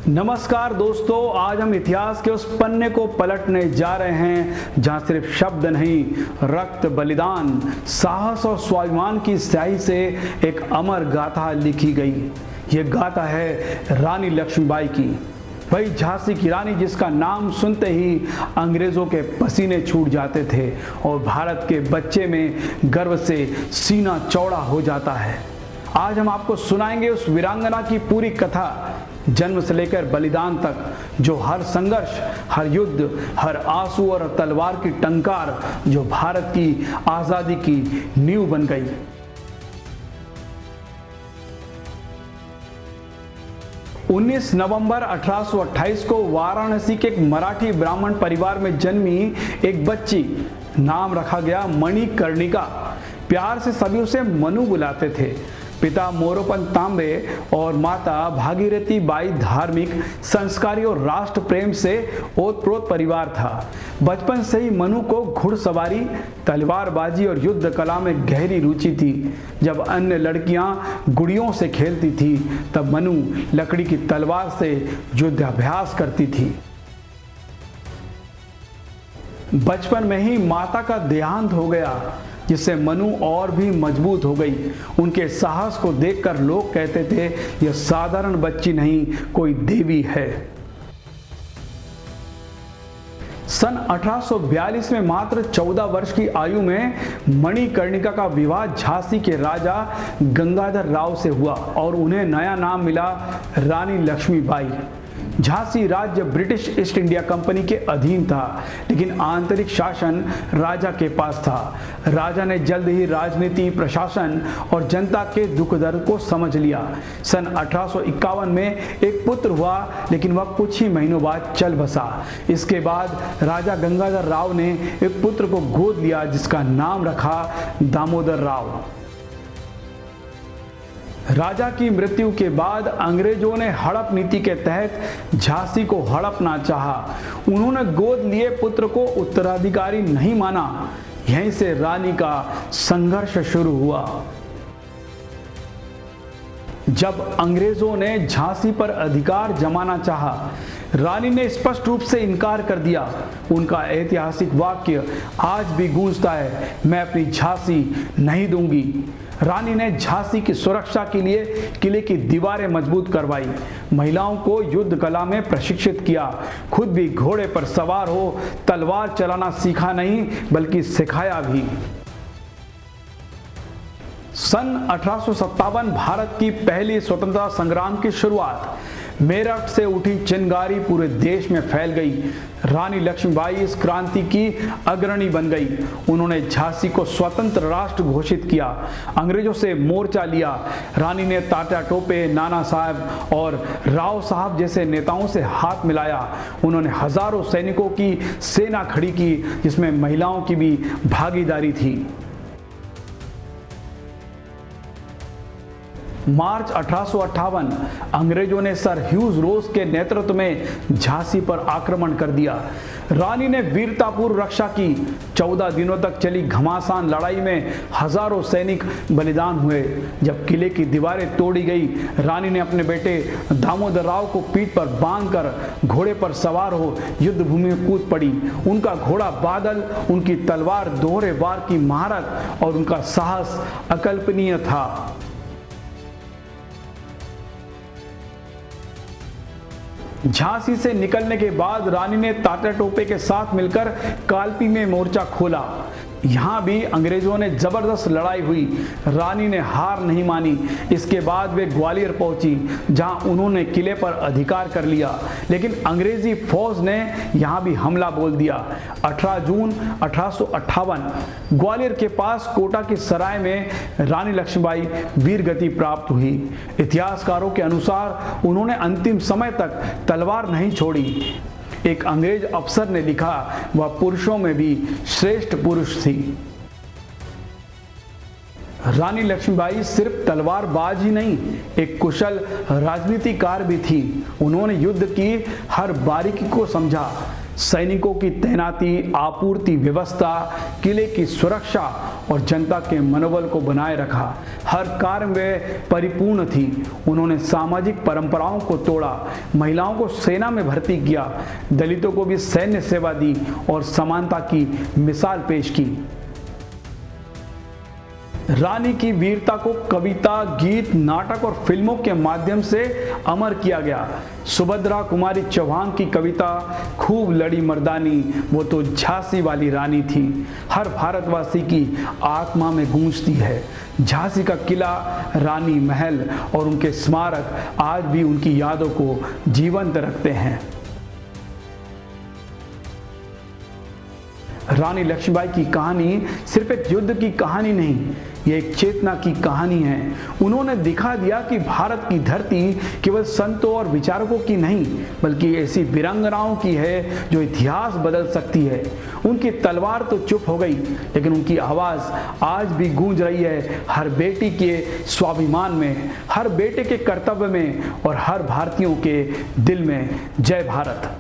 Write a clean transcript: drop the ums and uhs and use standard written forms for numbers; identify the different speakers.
Speaker 1: नमस्कार दोस्तों, आज हम इतिहास के उस पन्ने को पलटने जा रहे हैं जहां सिर्फ शब्द नहीं, रक्त, बलिदान, साहस और स्वाभिमान की स्याही से एक अमर गाथा लिखी गई। ये गाथा है रानी लक्ष्मीबाई की, वही झांसी की रानी जिसका नाम सुनते ही अंग्रेजों के पसीने छूट जाते थे और भारत के बच्चे में गर्व से सीना चौड़ा हो जाता है। आज हम आपको सुनाएंगे उस वीरांगना की पूरी कथा, जन्म से लेकर बलिदान तक, जो हर संघर्ष, हर युद्ध, हर आंसू और तलवार की टंकार जो भारत की आजादी की नींव बन गई। नवंबर 1828 को वाराणसी के एक मराठी ब्राह्मण परिवार में जन्मी एक बच्ची, नाम रखा गया मणिकर्णिका। प्यार से सभी उसे मनु बुलाते थे। पिता मोरोपंत तांबे और माता भागीरथी बाई धार्मिक, संस्कारी और राष्ट्र प्रेम से ओतप्रोत परिवार था। बचपन से ही मनु को घुड़सवारी, तलवारबाजी और युद्ध कला में गहरी रुचि थी। जब अन्य लड़कियां गुड़ियों से खेलती थी, तब मनु लकड़ी की तलवार से युद्धाभ्यास करती थी। बचपन में ही माता का देहांत हो गया, जिससे मनु और भी मजबूत हो गई। उनके साहस को देखकर लोग कहते थे, यह साधारण बच्ची नहीं, कोई देवी है। सन 1842 में मात्र 14 वर्ष की आयु में मणिकर्णिका का विवाह झांसी के राजा गंगाधर राव से हुआ और उन्हें नया नाम मिला रानी लक्ष्मीबाई। झांसी राज्य ब्रिटिश ईस्ट इंडिया कंपनी के अधीन था, लेकिन आंतरिक शासन राजा के पास था। राजा ने जल्द ही राजनीति, प्रशासन और जनता के दुख दर्द को समझ लिया। सन 1851 में एक पुत्र हुआ, लेकिन वह कुछ ही महीनों बाद चल बसा। इसके बाद राजा गंगाधर राव ने एक पुत्र को गोद लिया, जिसका नाम रखा दामोदर राव। राजा की मृत्यु के बाद अंग्रेजों ने हड़प नीति के तहत झांसी को हड़पना चाहा। उन्होंने गोद लिए पुत्र को उत्तराधिकारी नहीं माना। यहीं से रानी का संघर्ष शुरू हुआ। जब अंग्रेजों ने झांसी पर अधिकार जमाना चाहा, रानी ने स्पष्ट रूप से इनकार कर दिया। उनका ऐतिहासिक वाक्य आज भी गूंजता है, मैं अपनी झांसी नहीं दूंगी। रानी ने झांसी की सुरक्षा के लिए किले की दीवारें मजबूत करवाई, महिलाओं को युद्ध कला में प्रशिक्षित किया, खुद भी घोड़े पर सवार हो तलवार चलाना सीखा नहीं बल्कि सिखाया भी। सन 1857 भारत की पहली स्वतंत्रता संग्राम की शुरुआत। मेरठ से उठी चिंगारी पूरे देश में फैल गई। रानी लक्ष्मीबाई इस क्रांति की अग्रणी बन गई। उन्होंने झांसी को स्वतंत्र राष्ट्र घोषित किया, अंग्रेजों से मोर्चा लिया। रानी ने तात्या टोपे, नाना साहब और राव साहब जैसे नेताओं से हाथ मिलाया। उन्होंने हजारों सैनिकों की सेना खड़ी की, जिसमें महिलाओं की भी भागीदारी थी। मार्च 1858 अंग्रेजों ने सर ह्यूज रोज के नेतृत्व में झांसी पर आक्रमण कर दिया। रानी ने वीरतापूर्व रक्षा की। 14 दिनों तक चली घमासान लड़ाई में हजारों सैनिक बलिदान हुए। जब किले की दीवारें तोड़ी गई, रानी ने अपने बेटे दामोदर राव को पीठ पर बांधकर घोड़े पर सवार हो युद्ध भूमि में कूद पड़ी। उनका घोड़ा बादल, उनकी तलवार दोहरे वार की महारत और उनका साहस अकल्पनीय था। झांसी से निकलने के बाद रानी ने तात्या टोपे के साथ मिलकर कालपी में मोर्चा खोला। यहाँ भी अंग्रेजों ने जबरदस्त लड़ाई हुई। रानी ने हार नहीं मानी। इसके बाद वे ग्वालियर पहुंची, जहां उन्होंने किले पर अधिकार कर लिया, लेकिन अंग्रेजी फौज ने यहाँ भी हमला बोल दिया। 18 जून 1858 ग्वालियर के पास कोटा की सराय में रानी लक्ष्मीबाई वीरगति प्राप्त हुई। इतिहासकारों के अनुसार उन्होंने अंतिम समय तक तलवार नहीं छोड़ी। एक अंग्रेज अफसर ने लिखा, वह पुरुषों में भी श्रेष्ठ पुरुष थी। रानी लक्ष्मीबाई सिर्फ तलवारबाज ही नहीं, एक कुशल राजनीतिकार भी थी। उन्होंने युद्ध की हर बारीकी को समझा। सैनिकों की तैनाती, आपूर्ति व्यवस्था, किले की सुरक्षा और जनता के मनोबल को बनाए रखा। हर कार्य में परिपूर्ण थी। उन्होंने सामाजिक परंपराओं को तोड़ा, महिलाओं को सेना में भर्ती किया, दलितों को भी सैन्य सेवा दी और समानता की मिसाल पेश की। रानी की वीरता को कविता, गीत, नाटक और फिल्मों के माध्यम से अमर किया गया। सुभद्रा कुमारी चौहान की कविता खूब लड़ी मर्दानी, वो तो झांसी वाली रानी थी, हर भारतवासी की आत्मा में गूंजती है। झांसी का किला, रानी महल और उनके स्मारक आज भी उनकी यादों को जीवंत रखते हैं। रानी लक्ष्मीबाई की कहानी सिर्फ एक युद्ध की कहानी नहीं, ये एक चेतना की कहानी है। उन्होंने दिखा दिया कि भारत की धरती केवल संतों और विचारकों की नहीं, बल्कि ऐसी वीरांगनाओं की है जो इतिहास बदल सकती है। उनकी तलवार तो चुप हो गई, लेकिन उनकी आवाज़ आज भी गूंज रही है हर बेटी के स्वाभिमान में, हर बेटे के कर्तव्य में और हर भारतीयों के दिल में। जय भारत।